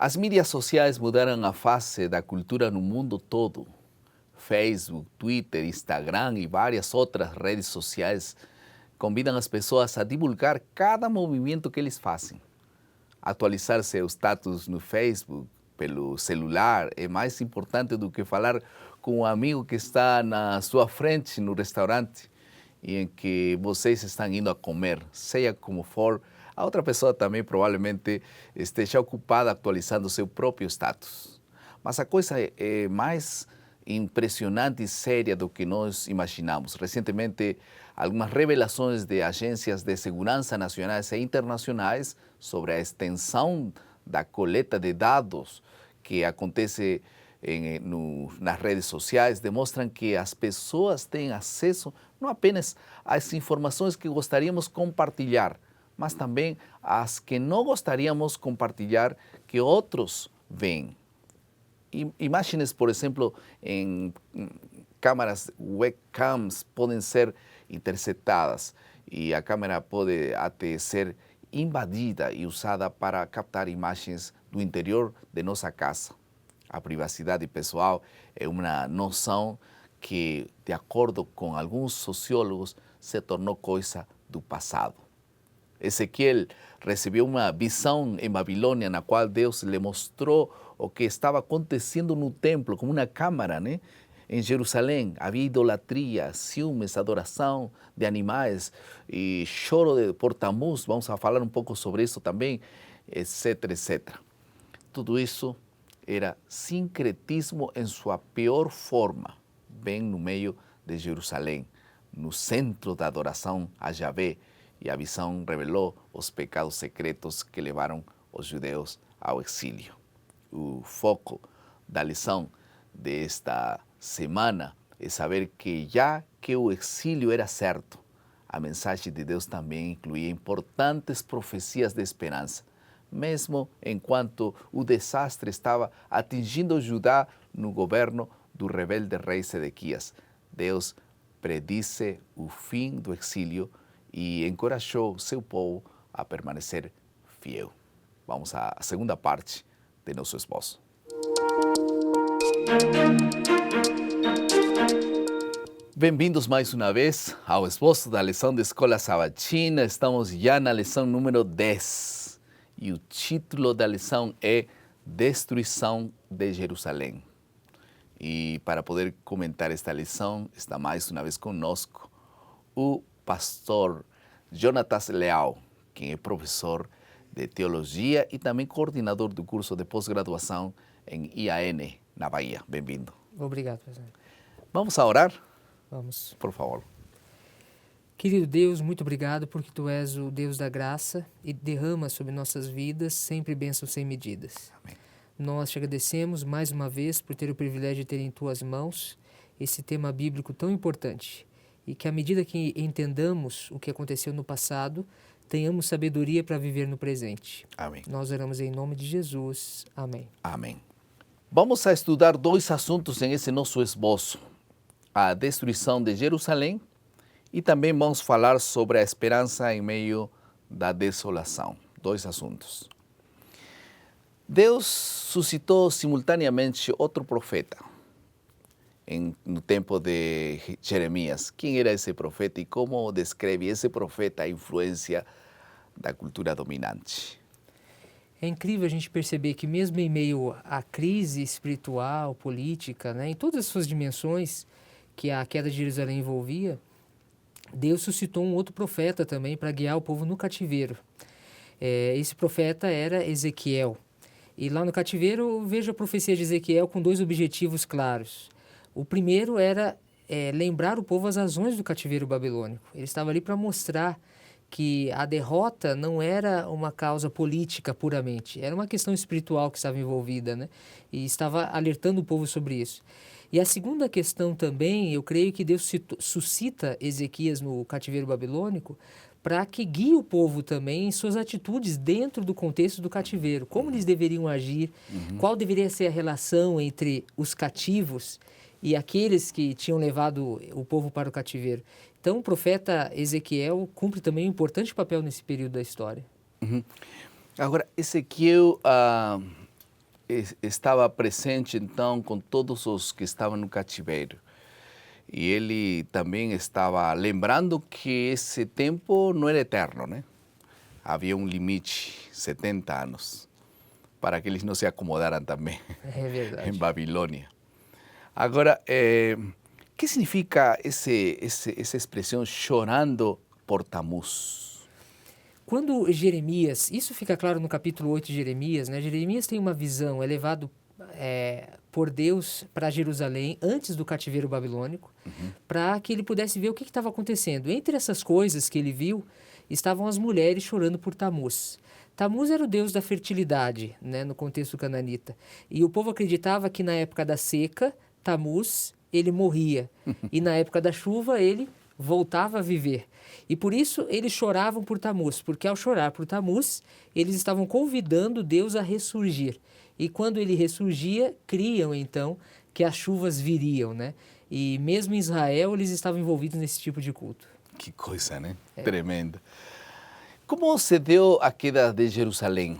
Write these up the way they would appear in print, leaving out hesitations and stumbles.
As mídias sociais mudaram a face da cultura no mundo todo. Facebook, Twitter, Instagram e várias outras redes sociais convidam as pessoas a divulgar cada movimento que eles fazem. Atualizar seu status no Facebook pelo celular é mais importante do que falar com um amigo que está na sua frente no restaurante e em que vocês estão indo a comer, seja como for. A outra pessoa também provavelmente esteja ocupada atualizando seu próprio status. Mas a coisa é mais impressionante e séria do que nós imaginamos. Recentemente, algumas revelações de agências de segurança nacionais e internacionais sobre a extensão da coleta de dados que acontece nas redes sociais demonstram que as pessoas têm acesso não apenas às informações que gostaríamos compartilhar, mas também às que não gostaríamos compartilhar que outros veem. Imagens, por exemplo, em câmaras webcams podem ser interceptadas e a câmera pode até ser invadida e usada para captar imagens do interior de nossa casa. A privacidade pessoal é uma noção que, de acordo com alguns sociólogos, se tornou coisa do passado. Ezequiel recebeu uma visão em Babilônia na qual Deus lhe mostrou o que estava acontecendo no templo, como uma câmara, né? Em Jerusalém havia idolatria, ciúmes, adoração de animais e choro por Tamuz. Vamos a falar um pouco sobre isso também, etc, etc. Tudo isso era sincretismo em sua pior forma, bem no meio de Jerusalém, no centro da adoração a Yahvé. E a visão revelou os pecados secretos que levaram os judeus ao exílio. O foco da lição desta semana é saber que, já que o exílio era certo, a mensagem de Deus também incluía importantes profecias de esperança, mesmo enquanto o desastre estava atingindo Judá no governo do rebelde rei Sedequias. Deus predisse o fim do exílio e encorajou seu povo a permanecer fiel. Vamos à segunda parte de nosso esboço. Bem-vindos mais uma vez ao esboço da lição da Escola Sabatina. Estamos já na lição número 10 e o título da lição é Destruição de Jerusalém. E para poder comentar esta lição, está mais uma vez conosco o pastor Jonatas Leal, quem é professor de teologia e também coordenador do curso de pós-graduação em IAN, na Bahia. Bem-vindo. Obrigado, presidente. Vamos a orar? Vamos. Por favor. Querido Deus, muito obrigado porque Tu és o Deus da graça e derrama sobre nossas vidas sempre bênçãos sem medidas. Amém. Nós te agradecemos mais uma vez por ter o privilégio de ter em Tuas mãos esse tema bíblico tão importante. E que à medida que entendamos o que aconteceu no passado, tenhamos sabedoria para viver no presente. Amém. Nós oramos em nome de Jesus. Amém. Amém. Vamos a estudar dois assuntos em esse nosso esboço. A destruição de Jerusalém e também vamos falar sobre a esperança em meio da desolação. Dois assuntos. Deus suscitou simultaneamente outro profeta no tempo de Jeremias. Quem era esse profeta e como descreve esse profeta a influência da cultura dominante? É incrível a gente perceber que mesmo em meio à crise espiritual, política, em todas as suas dimensões que a queda de Jerusalém envolvia, Deus suscitou um outro profeta também para guiar o povo no cativeiro. Esse profeta era Ezequiel. E lá no cativeiro, vejo a profecia de Ezequiel com dois objetivos claros. O primeiro era lembrar o povo as razões do cativeiro babilônico. Ele estava ali para mostrar que a derrota não era uma causa política puramente, era uma questão espiritual que estava envolvida, né? E estava alertando o povo sobre isso. E a segunda questão também, eu creio que Deus suscita Ezequias no cativeiro babilônico para que guie o povo também em suas atitudes dentro do contexto do cativeiro. Como eles deveriam agir, qual deveria ser a relação entre os cativos e aqueles que tinham levado o povo para o cativeiro. Então, o profeta Ezequiel cumpre também um importante papel nesse período da história. Agora, Ezequiel estava presente então com todos os que estavam no cativeiro. E ele também estava lembrando que esse tempo não era eterno, né? Havia um limite, 70 anos, para que eles não se acomodaram também É verdade. em Babilônia. Agora, o que significa essa expressão chorando por Tamuz? Quando Jeremias, isso fica claro no capítulo 8 de Jeremias, né? Jeremias tem uma visão, é levado por Deus para Jerusalém antes do cativeiro babilônico, para que ele pudesse ver o que estava acontecendo. Entre essas coisas que ele viu, estavam as mulheres chorando por Tamuz. Tamuz era o deus da fertilidade, né, no contexto cananita. E o povo acreditava que na época da seca, Tamuz, ele morria. E na época da chuva, ele voltava a viver. E por isso eles choravam por Tamuz, porque ao chorar por Tamuz, eles estavam convidando Deus a ressurgir. E quando ele ressurgia, criam então que as chuvas viriam, né? E mesmo em Israel, eles estavam envolvidos nesse tipo de culto. Que coisa, né? Tremenda. Como se deu a queda de Jerusalém?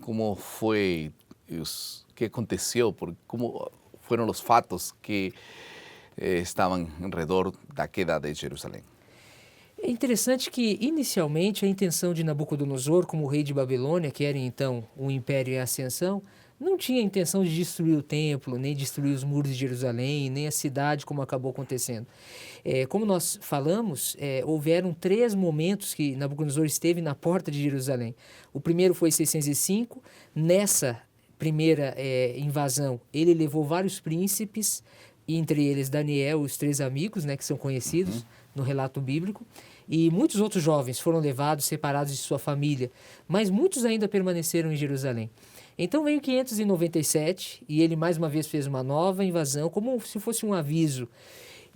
Como foi, o que aconteceu? Como foram os fatos que estavam em redor da queda de Jerusalém? É interessante que, inicialmente, a intenção de Nabucodonosor, como rei de Babilônia, que era então o império em ascensão, não tinha a intenção de destruir o templo, nem destruir os muros de Jerusalém, nem a cidade, como acabou acontecendo. Como nós falamos, houveram 3 momentos que Nabucodonosor esteve na porta de Jerusalém. O primeiro foi em 605, nessa primeira invasão, ele levou vários príncipes, entre eles Daniel e os 3 amigos, né, que são conhecidos no relato bíblico, e muitos outros jovens foram levados, separados de sua família, mas muitos ainda permaneceram em Jerusalém. Então veio 597 e ele mais uma vez fez uma nova invasão, como se fosse um aviso.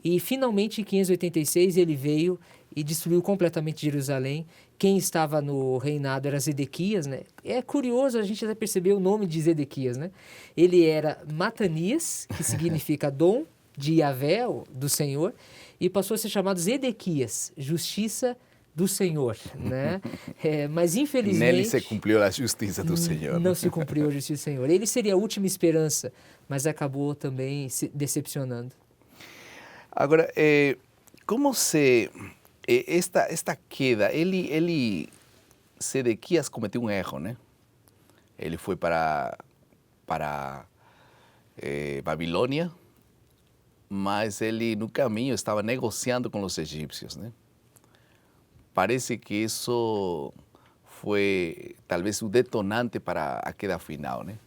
E finalmente em 586 ele veio e destruiu completamente Jerusalém. Quem estava no reinado era Zedequias, né? É curioso a gente até perceber o nome de Zedequias, né? Ele era Matanias, que significa dom de Yahvé, do Senhor, e passou a ser chamado Zedequias, justiça do Senhor, né? Mas infelizmente... Nele se cumpriu a justiça do Senhor. Não se cumpriu a justiça do Senhor. Ele seria a última esperança, mas acabou também se decepcionando. Agora, como se esta queda, Zedequias cometeu um erro, né? Ele foi para Babilônia, mas ele no caminho estava negociando com os egípcios, né? Parece que isso foi talvez o detonante para a queda final, né?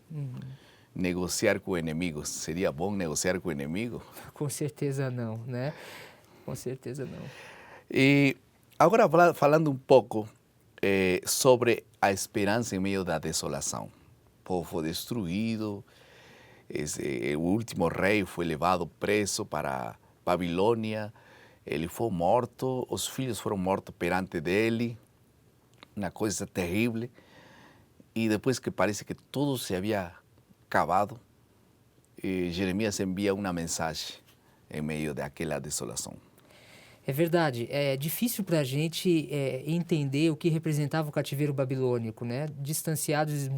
Negociar com o inimigo. Seria bom negociar com o inimigo? Com certeza não, né? Com certeza não. E agora falando um pouco sobre a esperança em meio da desolação. O povo foi destruído, o último rei foi levado preso para Babilônia, ele foi morto, os filhos foram mortos perante dele, uma coisa terrível. E depois que parece que tudo se havia acabado, Jeremias envia uma mensagem em meio daquela desolação. É verdade, é difícil para a gente entender o que representava o cativeiro babilônico, né? Distanciados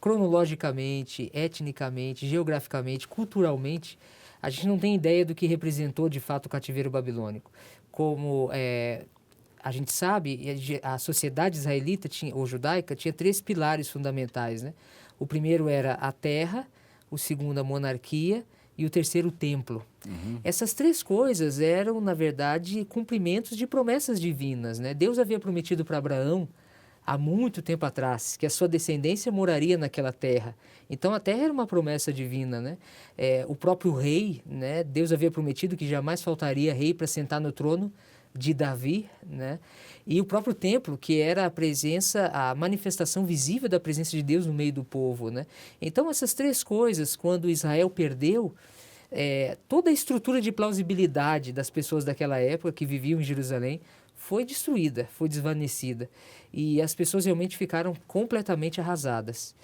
cronologicamente, etnicamente, geograficamente, culturalmente, a gente não tem ideia do que representou de fato o cativeiro babilônico. Como a gente sabe, a sociedade israelita ou judaica tinha 3 pilares fundamentais, né? O primeiro era a terra, o segundo a monarquia e o terceiro o templo. Essas 3 coisas eram, na verdade, cumprimentos de promessas divinas, né? Deus havia prometido para Abraão, há muito tempo atrás, que a sua descendência moraria naquela terra. Então, a terra era uma promessa divina, né? O próprio rei, né? Deus havia prometido que jamais faltaria rei para sentar no trono de Davi, né? E o próprio templo, que era a presença, a manifestação visível da presença de Deus no meio do povo, né? Então, essas 3 coisas, quando Israel perdeu, toda a estrutura de plausibilidade das pessoas daquela época que viviam em Jerusalém foi destruída, foi desvanecida. E as pessoas realmente ficaram completamente arrasadas.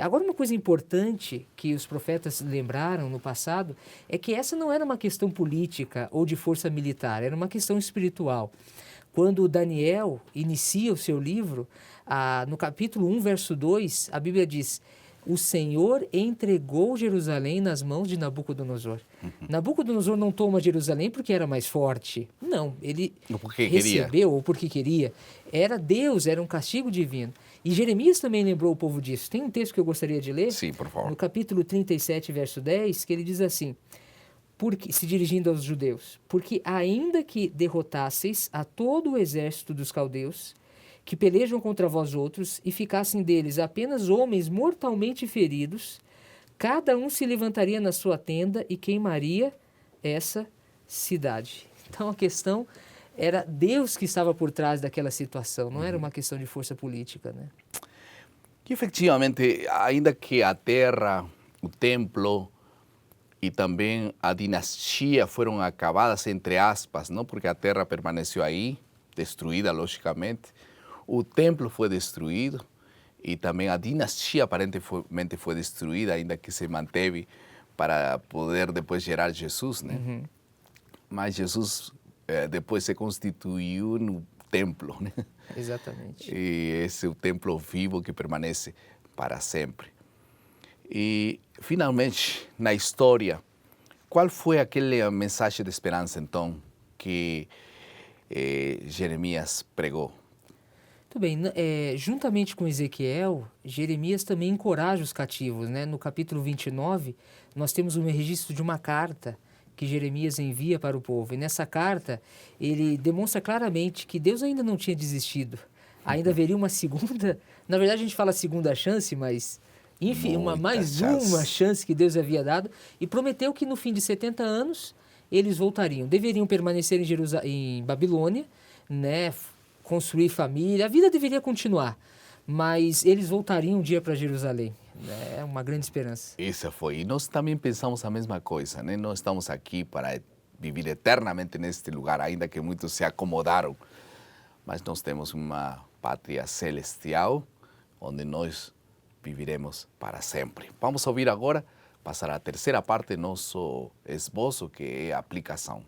Agora, uma coisa importante que os profetas lembraram no passado é que essa não era uma questão política ou de força militar, era uma questão espiritual. Quando Daniel inicia o seu livro, no capítulo 1, verso 2, a Bíblia diz: o Senhor entregou Jerusalém nas mãos de Nabucodonosor. Nabucodonosor não toma Jerusalém porque era mais forte. Não, ele recebeu ou porque queria. Era Deus, era um castigo divino. E Jeremias também lembrou o povo disso. Tem um texto que eu gostaria de ler. Sim, por favor. No capítulo 37, verso 10, que ele diz assim, se dirigindo aos judeus, porque ainda que derrotasseis a todo o exército dos caldeus, que pelejam contra vós outros, e ficassem deles apenas homens mortalmente feridos, cada um se levantaria na sua tenda e queimaria essa cidade. Então a questão era Deus que estava por trás daquela situação, não era uma questão de força política, né? E efectivamente, ainda que a terra, o templo e também a dinastia foram acabadas, entre aspas, não? Porque a terra permaneceu aí, destruída, logicamente. O templo foi destruído e também a dinastia aparentemente foi destruída, ainda que se manteve para poder depois gerar Jesus, né? Mas Jesus depois se constituiu no templo, né? Exatamente. E esse é o templo vivo que permanece para sempre. E, finalmente, na história, qual foi aquela mensagem de esperança, então, que Jeremias pregou? Muito bem, juntamente com Ezequiel, Jeremias também encoraja os cativos, né? No capítulo 29, nós temos um registro de uma carta que Jeremias envia para o povo. E nessa carta, ele demonstra claramente que Deus ainda não tinha desistido. Ainda haveria uma segunda... Na verdade, a gente fala segunda chance, mas... Enfim, mais uma chance que Deus havia dado. E prometeu que no fim de 70 anos, eles voltariam. Deveriam permanecer em Babilônia, né? Construir família, a vida deveria continuar, mas eles voltariam um dia para Jerusalém. É uma grande esperança. Isso foi. E nós também pensamos a mesma coisa, né? Nós estamos aqui para viver eternamente neste lugar, ainda que muitos se acomodaram. Mas nós temos uma pátria celestial, onde nós viviremos para sempre. Vamos ouvir agora, passar a terceira parte do nosso esboço, que é a aplicação.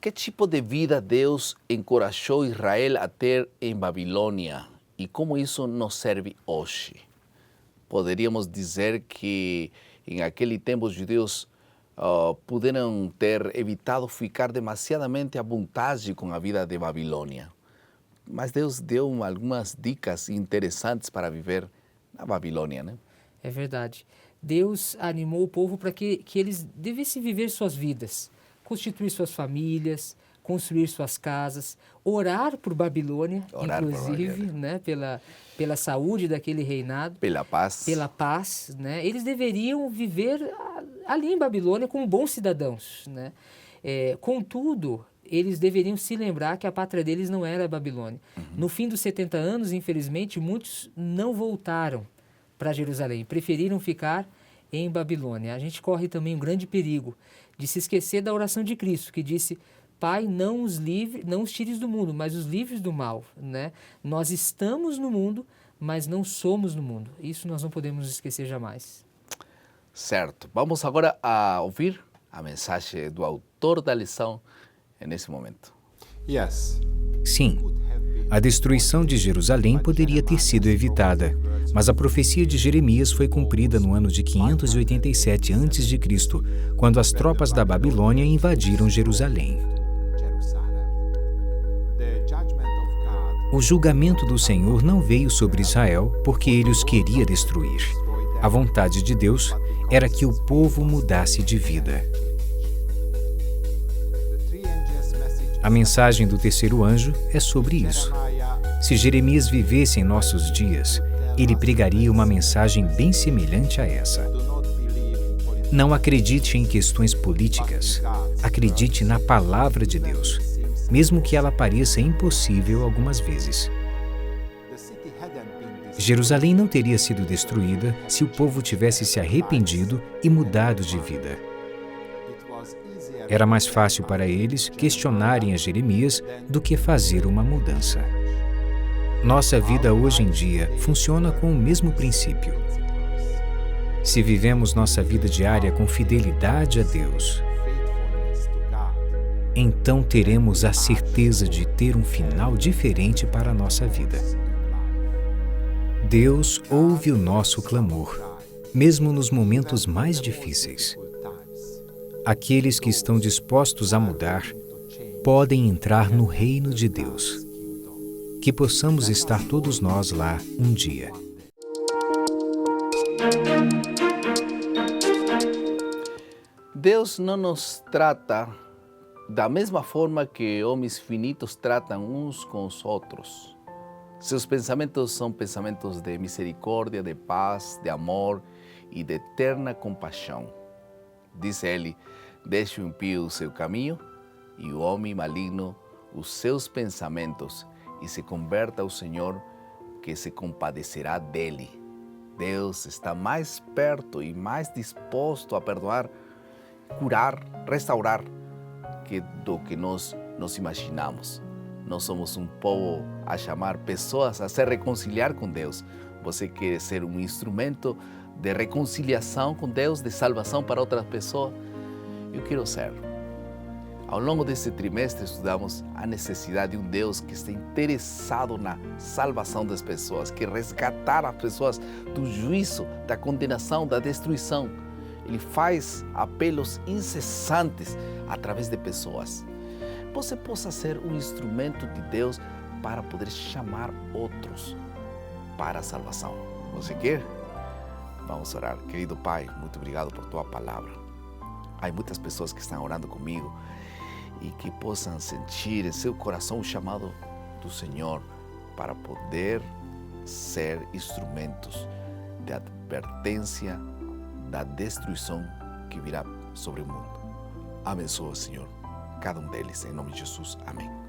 Que tipo de vida Deus encorajou Israel a ter em Babilônia e como isso nos serve hoje? Poderíamos dizer que em aquele tempo os judeus puderam ter evitado ficar demasiadamente à vontade com a vida de Babilônia. Mas Deus deu algumas dicas interessantes para viver na Babilônia, né? É verdade. Deus animou o povo para que eles devessem viver suas vidas, constituir suas famílias, construir suas casas, orar por Babilônia, inclusive, né, pela saúde daquele reinado. Pela paz. Pela paz, né? Eles deveriam viver ali em Babilônia como bons cidadãos, né? Contudo, eles deveriam se lembrar que a pátria deles não era a Babilônia. No fim dos 70 anos, infelizmente, muitos não voltaram para Jerusalém, preferiram ficar em Babilônia. A gente corre também um grande perigo de se esquecer da oração de Cristo, que disse: Pai, não os tires do mundo, mas os livres do mal, né? Nós estamos no mundo, mas não somos no mundo. Isso nós não podemos esquecer jamais. Certo. Vamos agora a ouvir a mensagem do autor da lição nesse momento. Sim, a destruição de Jerusalém poderia ter sido evitada, mas a profecia de Jeremias foi cumprida no ano de 587 a.C., quando as tropas da Babilônia invadiram Jerusalém. O julgamento do Senhor não veio sobre Israel porque ele os queria destruir. A vontade de Deus era que o povo mudasse de vida. A mensagem do terceiro anjo é sobre isso. Se Jeremias vivesse em nossos dias, ele pregaria uma mensagem bem semelhante a essa. Não acredite em questões políticas. Acredite na palavra de Deus, mesmo que ela pareça impossível algumas vezes. Jerusalém não teria sido destruída se o povo tivesse se arrependido e mudado de vida. Era mais fácil para eles questionarem a Jeremias do que fazer uma mudança. Nossa vida hoje em dia funciona com o mesmo princípio. Se vivemos nossa vida diária com fidelidade a Deus, então teremos a certeza de ter um final diferente para a nossa vida. Deus ouve o nosso clamor, mesmo nos momentos mais difíceis. Aqueles que estão dispostos a mudar podem entrar no reino de Deus. Que possamos estar todos nós lá um dia. Deus não nos trata da mesma forma que homens finitos tratam uns com os outros. Seus pensamentos são pensamentos de misericórdia, de paz, de amor e de eterna compaixão. Diz ele: deixe o impio o seu caminho e o homem maligno os seus pensamentos e se converta ao Senhor, que se compadecerá dele. Deus está mais perto e mais disposto a perdoar, curar, restaurar do que nós nos imaginamos. Nós somos um povo a chamar pessoas a se reconciliar com Deus. Você quer ser um instrumento de reconciliação com Deus, de salvação para outras pessoas? Eu quero ser. Ao longo desse trimestre estudamos a necessidade de um Deus que está interessado na salvação das pessoas, que resgatar as pessoas do juízo, da condenação, da destruição. Ele faz apelos incessantes através de pessoas. Você possa ser um instrumento de Deus para poder chamar outros para a salvação. Você quer? Vamos orar. Querido Pai, muito obrigado por Tua palavra. Há muitas pessoas que estão orando comigo e que possam sentir em seu coração o chamado do Senhor para poder ser instrumentos de advertência da destruição que virá sobre o mundo. Abençoa, Senhor, cada um deles, em nome de Jesus. Amém.